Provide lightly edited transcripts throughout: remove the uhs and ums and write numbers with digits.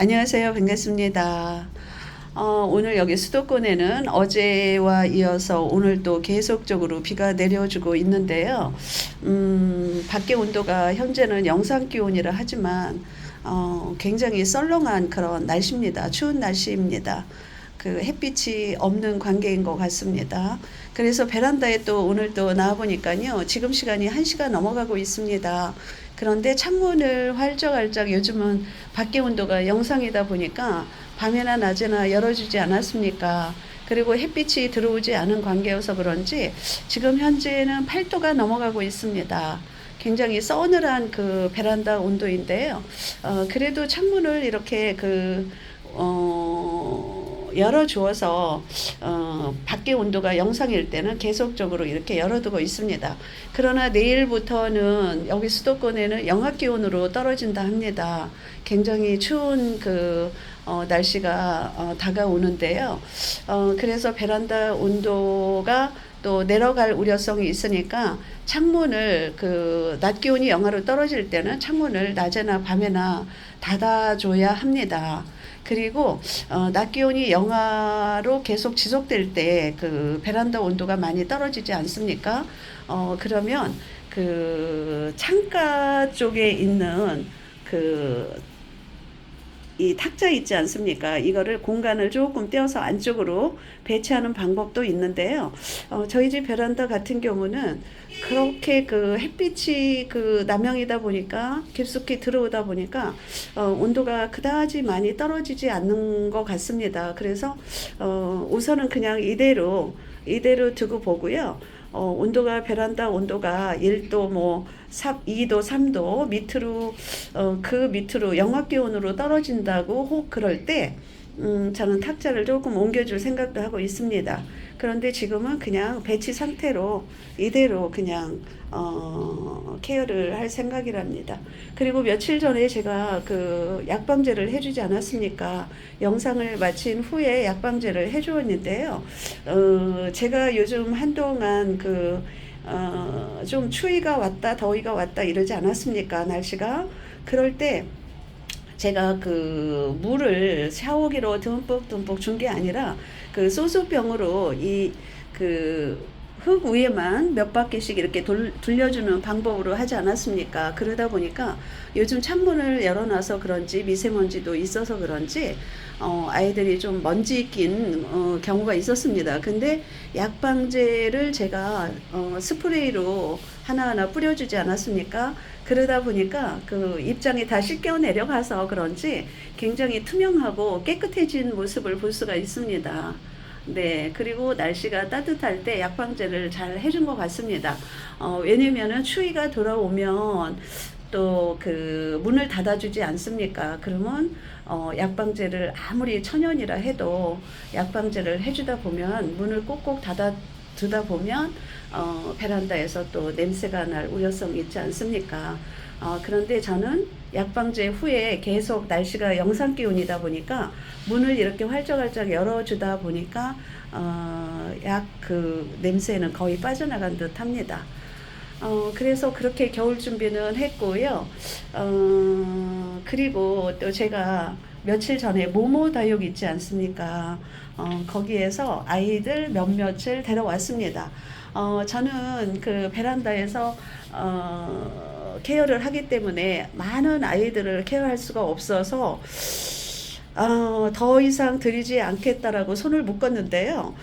안녕하세요. 반갑습니다. 오늘 여기 수도권에는 어제와 이어서 오늘 또 계속적으로 비가 내려주고 있는데요. 밖의 온도가 현재는 영상 기온이라 하지만 굉장히 썰렁한 그런 날씨입니다. 추운 날씨입니다. 그 햇빛이 없는 관계인 것 같습니다. 그래서 베란다에 또 오늘 또 나와보니까요. 지금 시간이 1시가 넘어가고 있습니다. 그런데 창문을 활짝활짝 요즘은 밖의 온도가 영상이다 보니까 밤이나 낮에나 열어주지 않았습니까? 그리고 햇빛이 들어오지 않은 관계여서 그런지 지금 현재는 8도가 넘어가고 있습니다. 굉장히 서늘한 그 베란다 온도인데요. 그래도 창문을 이렇게 열어주어서 밖의 온도가 영상일 때는 계속적으로 이렇게 열어두고 있습니다. 그러나 내일부터는 여기 수도권에는 영하 기온으로 떨어진다 합니다. 굉장히 추운 날씨가 다가오는데요. 그래서 베란다 온도가 또 내려갈 우려성이 있으니까 창문을 낮 기온이 영하로 떨어질 때는 창문을 낮에나 밤에나 닫아줘야 합니다. 그리고 낮 기온이 영하로 계속 지속될 때 베란다 온도가 많이 떨어지지 않습니까? 그러면 창가 쪽에 있는 이 탁자 있지 않습니까? 이거를 공간을 조금 떼어서 안쪽으로 배치하는 방법도 있는데요. 저희 집 베란다 같은 경우는 그렇게 햇빛이 남향이다 보니까 깊숙이 들어오다 보니까 온도가 그다지 많이 떨어지지 않는 것 같습니다. 그래서 우선은 그냥 이대로 두고 보고요. 온도가 베란다 온도가 1도 2도 3도 밑으로 밑으로 영하 기온으로 떨어진다고 혹 그럴 때 저는 탁자를 조금 옮겨줄 생각도 하고 있습니다. 그런데 지금은 그냥 배치 상태로 이대로 그냥 케어를 할 생각이랍니다. 그리고 며칠 전에 제가 약방제를 해주지 않았습니까? 영상을 마친 후에 약방제를 해주었는데요. 제가 요즘 한동안 좀 추위가 왔다 더위가 왔다 이러지 않았습니까? 날씨가 그럴 때 제가 물을 샤워기로 듬뿍 준 게 아니라 소주병으로 흙 위에만 몇 바퀴씩 이렇게 돌려주는 방법으로 하지 않았습니까? 그러다 보니까 요즘 창문을 열어놔서 그런지 미세먼지도 있어서 그런지 아이들이 좀 먼지 낀 경우가 있었습니다. 근데 약방제를 제가 스프레이로 하나하나 뿌려주지 않았습니까? 그러다 보니까 입장이 다 씻겨 내려가서 그런지 굉장히 투명하고 깨끗해진 모습을 볼 수가 있습니다. 네, 그리고 날씨가 따뜻할 때 약방제를 잘 해준 것 같습니다. 왜냐면은 추위가 돌아오면 또 문을 닫아주지 않습니까? 그러면 약방제를 아무리 천연이라 해도 약방제를 해주다 보면 문을 꼭꼭 닫아두다 보면 베란다에서 또 냄새가 날 우려성이 있지 않습니까? 그런데 저는 약방제 후에 계속 날씨가 영상 기온이다 보니까 문을 이렇게 활짝활짝 열어주다 보니까 냄새는 거의 빠져나간 듯 합니다. 그래서 그렇게 겨울 준비는 했고요. 그리고 또 제가 며칠 전에 모모 다육 있지 않습니까? 거기에서 아이들 몇몇을 데려왔습니다. 저는 베란다에서 케어를 하기 때문에 많은 아이들을 케어할 수가 없어서 더 이상 드리지 않겠다라고 손을 묶었는데요.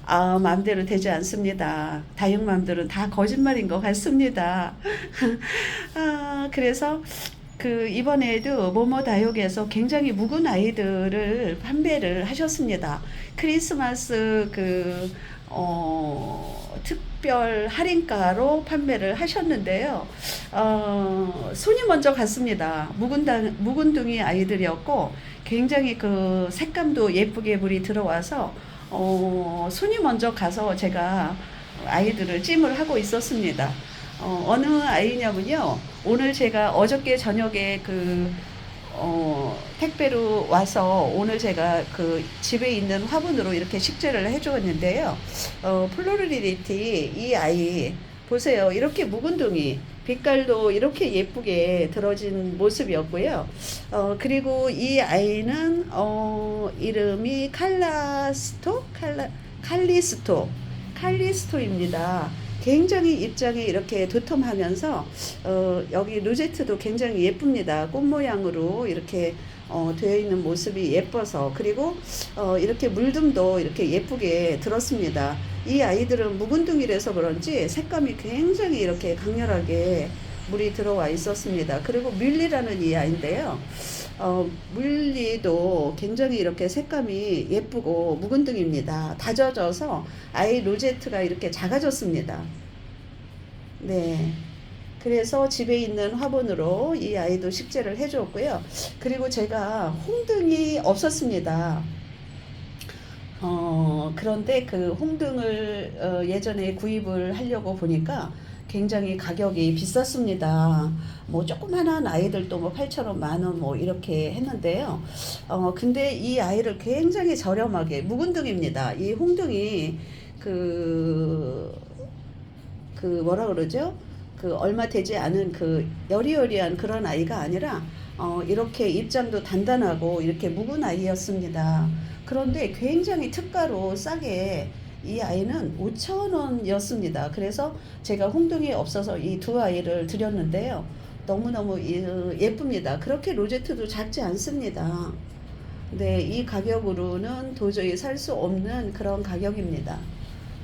마음대로 되지 않습니다. 다육맘들은 다 거짓말인 것 같습니다. 그래서 이번에도 모모 다육에서 굉장히 묵은 아이들을 판매를 하셨습니다. 크리스마스 특별 할인가로 판매를 하셨는데요. 손이 먼저 갔습니다. 묵은둥이 아이들이었고 굉장히 색감도 예쁘게 물이 들어와서 손이 먼저 가서 제가 아이들을 찜을 하고 있었습니다. 어느 아이냐면요. 오늘 제가 어저께 저녁에 택배로 와서 오늘 제가 집에 있는 화분으로 이렇게 식재를 해주었는데요. 플로리리티 이 아이 보세요. 이렇게 묵은둥이 빛깔도 이렇게 예쁘게 들어진 모습이었고요. 그리고 이 아이는 이름이 칼리스토입니다. 굉장히 입장이 이렇게 도톰하면서 여기 로제트도 굉장히 예쁩니다. 꽃 모양으로 이렇게 되어 있는 모습이 예뻐서, 그리고 이렇게 물듬도 이렇게 예쁘게 들었습니다. 이 아이들은 묵은둥이라서 그런지 색감이 굉장히 이렇게 강렬하게 물이 들어와 있었습니다. 그리고 뮬리라는 이 아이인데요. 물리도 굉장히 이렇게 색감이 예쁘고 묵은둥입니다. 다져져서 아이 로제트가 이렇게 작아졌습니다. 네. 그래서 집에 있는 화분으로 이 아이도 식재를 해주었고요. 그리고 제가 홍등이 없었습니다. 그런데 그 홍등을 예전에 구입을 하려고 보니까 굉장히 가격이 비쌌습니다. 뭐 조그만한 아이들도 뭐 8,000원, 만원 뭐 이렇게 했는데요. 근데 이 아이를 굉장히 저렴하게, 묵은등입니다. 이 홍등이 뭐라 그러죠? 그 얼마 되지 않은 그 여리여리한 그런 아이가 아니라 이렇게 입장도 단단하고 이렇게 묵은 아이였습니다. 그런데 굉장히 특가로 싸게 이 아이는 5,000원이었습니다. 그래서 제가 홍등이 없어서 이 두 아이를 드렸는데요. 너무너무 예쁩니다. 그렇게 로제트도 작지 않습니다. 네, 이 가격으로는 도저히 살 수 없는 그런 가격입니다.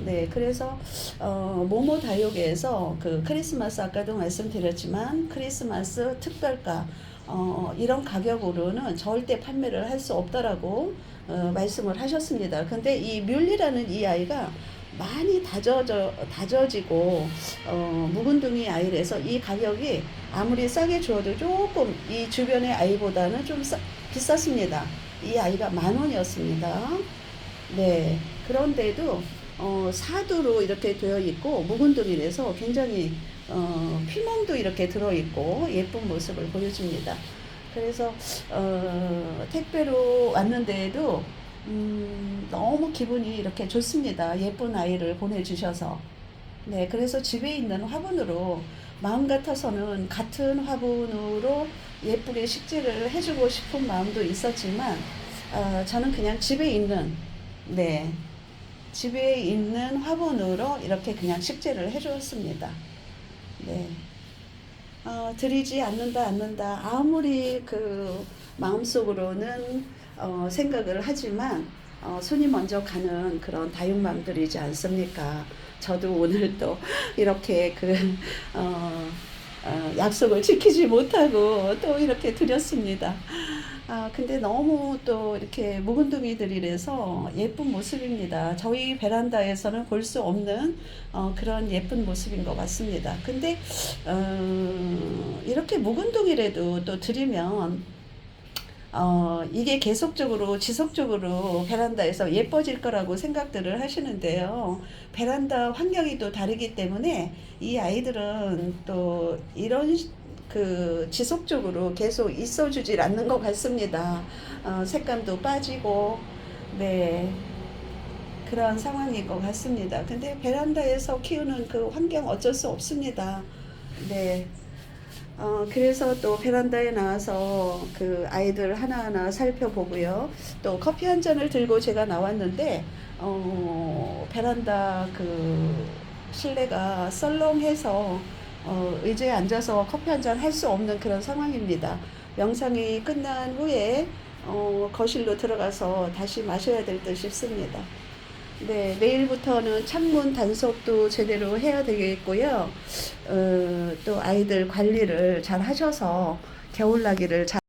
네, 그래서 모모 다육에서 그 크리스마스, 아까도 말씀드렸지만 크리스마스 특별가 이런 가격으로는 절대 판매를 할 수 없다라고 말씀을 하셨습니다. 근데 이 뮬리라는 이 아이가 많이 다져지고 묵은둥이 아이라서 이 가격이 아무리 싸게 주어도 조금 이 주변의 아이보다는 좀 비쌌습니다. 이 아이가 10,000원이었습니다. 네, 그런데도 사두로 이렇게 되어 있고 묵은둥이라서 굉장히 피멍도 이렇게 들어 있고 예쁜 모습을 보여줍니다. 그래서 택배로 왔는데도 너무 기분이 이렇게 좋습니다. 예쁜 아이를 보내주셔서. 네, 그래서 집에 있는 화분으로 마음 같아서는 같은 화분으로 예쁘게 식재를 해주고 싶은 마음도 있었지만 저는 그냥 집에 있는, 네, 집에 있는 화분으로 이렇게 그냥 식재를 해주었습니다. 네. 드리지 않는다. 아무리 그 마음속으로는 생각을 하지만 손이 먼저 가는 그런 다육맘들이지 않습니까? 저도 오늘 또 이렇게 약속을 지키지 못하고 또 이렇게 드렸습니다. 근데 너무 또 이렇게 묵은둥이들이라서 예쁜 모습입니다. 저희 베란다에서는 볼 수 없는 그런 예쁜 모습인 것 같습니다. 근데 이렇게 묵은둥이라도 또 드리면 이게 계속적으로 지속적으로 베란다에서 예뻐질 거라고 생각들을 하시는데요. 베란다 환경이 또 다르기 때문에 이 아이들은 또 이런 지속적으로 계속 있어주질 않는 것 같습니다. 색감도 빠지고, 네, 그런 상황인 것 같습니다. 근데 베란다에서 키우는 그 환경 어쩔 수 없습니다. 네. 그래서 또 베란다에 나와서 그 아이들 하나하나 살펴보고요. 또 커피 한 잔을 들고 제가 나왔는데, 베란다 실내가 썰렁해서 의자에 앉아서 커피 한 잔 할 수 없는 그런 상황입니다. 영상이 끝난 후에 거실로 들어가서 다시 마셔야 될 듯 싶습니다. 네, 내일부터는 창문 단속도 제대로 해야 되겠고요. 또 아이들 관리를 잘 하셔서 겨울나기를 잘